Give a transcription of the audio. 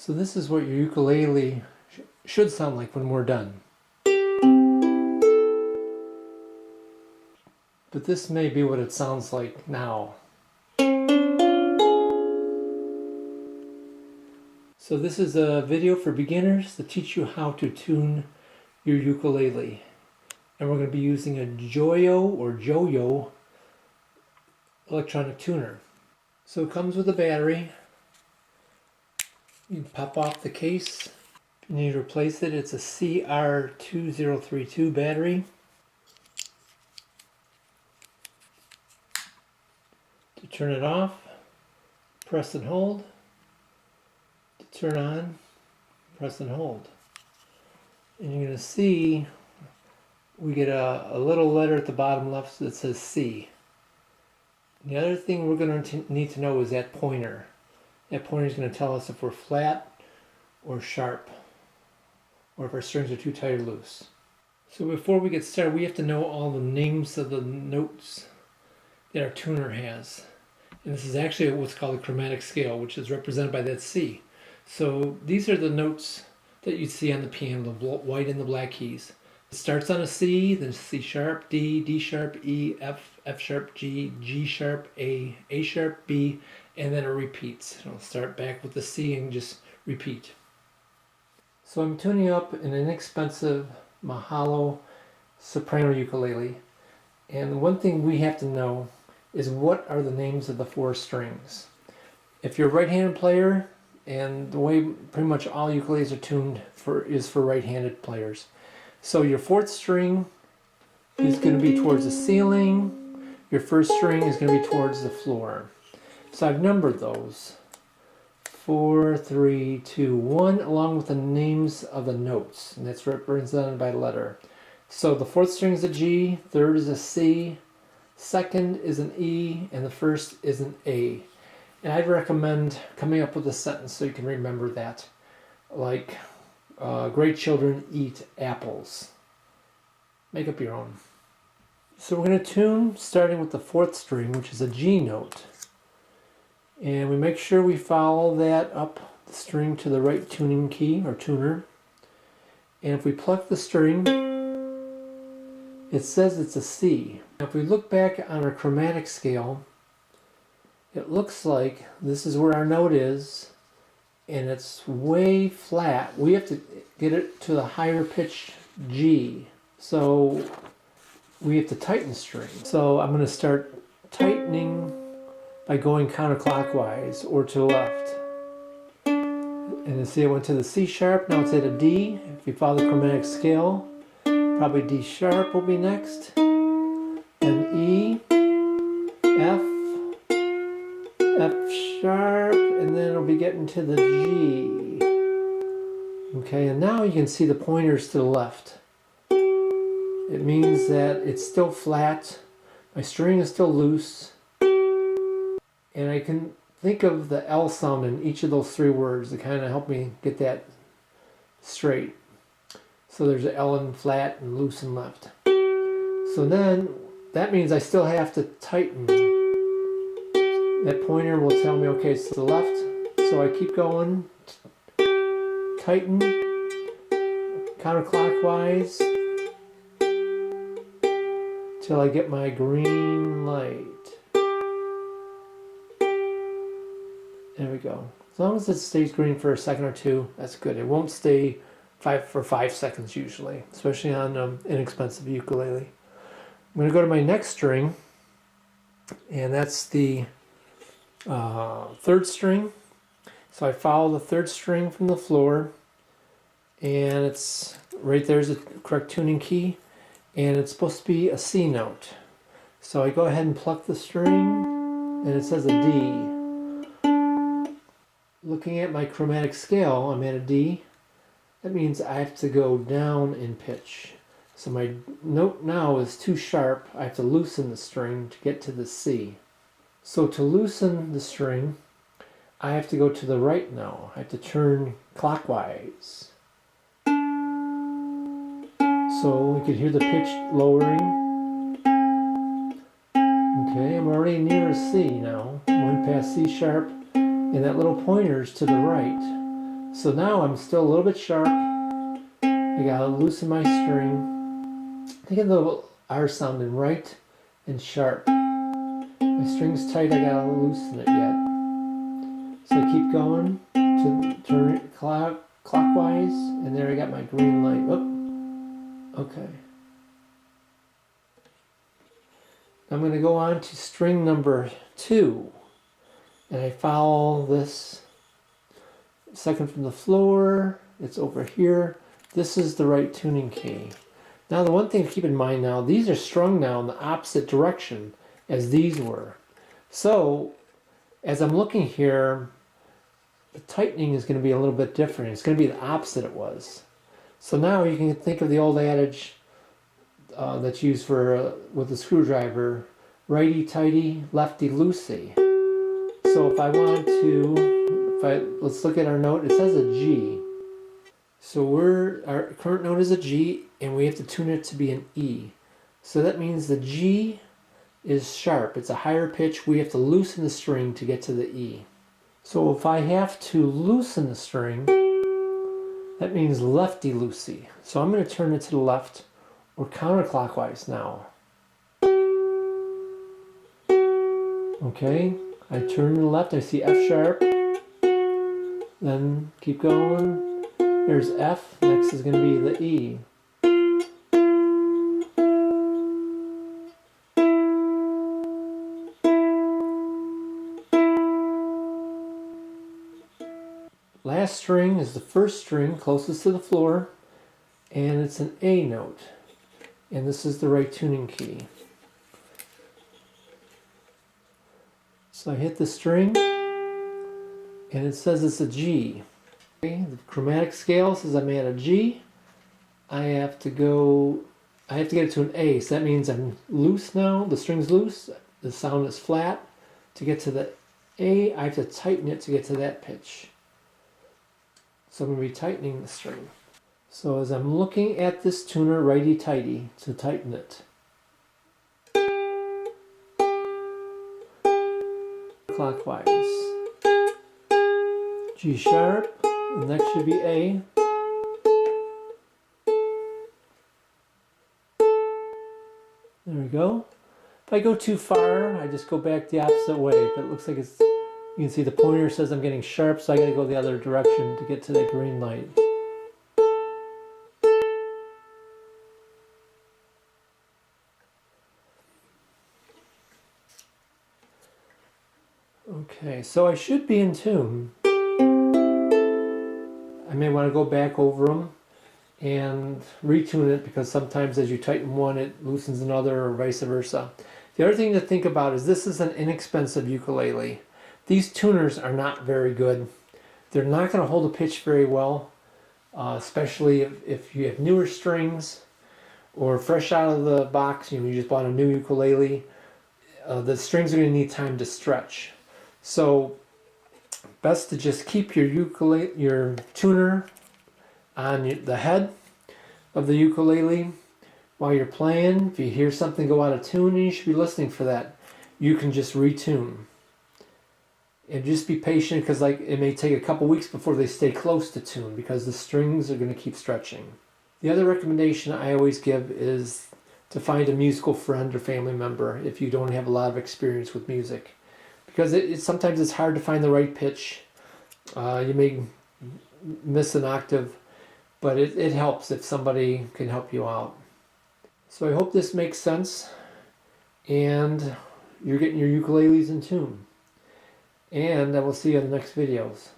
So this is what your ukulele should sound like when we're done. But this may be what it sounds like now. So this is a video for beginners to teach you how to tune your ukulele. And we're going to be using a JoYo or JoYo electronic tuner. So it comes with a battery. You pop off the case. If you need to replace it, it's a CR2032 battery. To turn it off, press and hold. To turn on, press and hold. And you're going to see we get a little letter at the bottom left that says C. The other thing we're going to need to know is that pointer. That pointer is going to tell us if we're flat or sharp, or if our strings are too tight or loose. So before we get started, we have to know all the names of the notes that our tuner has. And this is actually what's called a chromatic scale, which is represented by that C. So these are the notes that you see on the piano, the white and the black keys. It starts on a C, then C sharp, D, D sharp, E, F, F sharp, G, G sharp, A sharp, B, and then it repeats. It'll start back with the C and just repeat. So I'm tuning up an inexpensive Mahalo soprano ukulele. And one thing we have to know is what are the names of the four strings. If you're a right-handed player, and the way pretty much all ukuleles are tuned is for right-handed players. So your fourth string is going to be towards the ceiling. Your first string is going to be towards the floor. So I've numbered those. 4, 3, 2, 1, along with the names of the notes. And that's represented by letter. So the fourth string is a G, third is a C, second is an E, and the first is an A. And I'd recommend coming up with a sentence so you can remember that. Like, great children eat apples. Make up your own. So we're going to tune starting with the fourth string, which is a G note. And we make sure we follow that up the string to the right tuning key or tuner. And if we pluck the string, it says it's a C. Now if we look back on our chromatic scale, it looks like this is where our note is, and it's way flat. We have to get it to the higher pitch G. So we have to tighten the string. So I'm going to start tightening by going counterclockwise or to the left. And you see I went to the C sharp, now it's at a D. If you follow the chromatic scale, probably D sharp will be next. Then E, F, F sharp, and then it'll be getting to the G. Okay, and now you can see the pointers to the left. It means that it's still flat, my string is still loose, and I can think of the L sound in each of those three words to kind of help me get that straight. So there's an L in flat and loose and left. So then that means I still have to tighten. That pointer will tell me, okay, it's to the left. So I keep going, tighten, counterclockwise, till I get my green light. There we go. As long as it stays green for a second or two, that's good. It won't stay for 5 seconds usually, especially on inexpensive ukulele. I'm going to go to my next string, and that's the third string. So I follow the third string from the floor, and it's right there's the correct tuning key, and it's supposed to be a C note. So I go ahead and pluck the string, and it says a D. Looking at my chromatic scale, I'm at a D. That means I have to go down in pitch. So my note now is too sharp. I have to loosen the string to get to the C. So to loosen the string, I have to go to the right now. I have to turn clockwise. So we could hear the pitch lowering. Okay, I'm already near a C now. Went past C sharp, and that little pointer's to the right. So now I'm still a little bit sharp. I gotta loosen my string. I get a little R sounding right and sharp. My string's tight, I gotta loosen it yet. So I keep going to turn it clockwise, and there I got my green light. Oh, okay. I'm going to go on to string number 2, and I follow this second from the floor. It's over here. This is the right tuning key. Now the one thing to keep in mind now, these are strung now in the opposite direction as these were. So as I'm looking here, the tightening is going to be a little bit different. It's going to be the opposite it was. So now you can think of the old adage that's used for with a screwdriver, righty tighty, lefty loosey. So if I want to, let's look at our note. It says a G. So our current note is a G, and we have to tune it to be an E. So that means the G is sharp. It's a higher pitch. We have to loosen the string to get to the E. So if I have to loosen the string, that means lefty loosey. So I'm going to turn it to the left, or counterclockwise now. Okay, I turn to the left, I see F sharp, then keep going, there's F, next is going to be the E. Last string is the first string closest to the floor, and it's an A note, and this is the right tuning key. So I hit the string, and it says it's a G. Okay, the chromatic scale says I'm at a G. I have to get it to an A, so that means I'm loose now, the string's loose, the sound is flat. To get to the A, I have to tighten it to get to that pitch. So I'm going to be tightening the string. So as I'm looking at this tuner righty-tighty to tighten it, clockwise, G sharp, the next should be A. There we go. If I go too far, I just go back the opposite way, but it looks like it's, you can see the pointer says I'm getting sharp, so I gotta go the other direction to get to that green light. Okay, so I should be in tune. I may want to go back over them and retune it, because sometimes as you tighten one it loosens another, or vice versa. The other thing to think about is this is an inexpensive ukulele. These tuners are not very good. They're not going to hold a pitch very well, especially if you have newer strings or fresh out of the box, you just bought a new ukulele. The strings are going to need time to stretch. So best to just keep your tuner on the head of the ukulele while you're playing. If you hear something go out of tune, you should be listening for that. You can just retune. And just be patient, because it may take a couple weeks before they stay close to tune, because the strings are going to keep stretching. The other recommendation I always give is to find a musical friend or family member if you don't have a lot of experience with music. Because sometimes it's hard to find the right pitch. You may miss an octave, but it helps if somebody can help you out. So I hope this makes sense, and you're getting your ukuleles in tune. And I will see you in the next videos.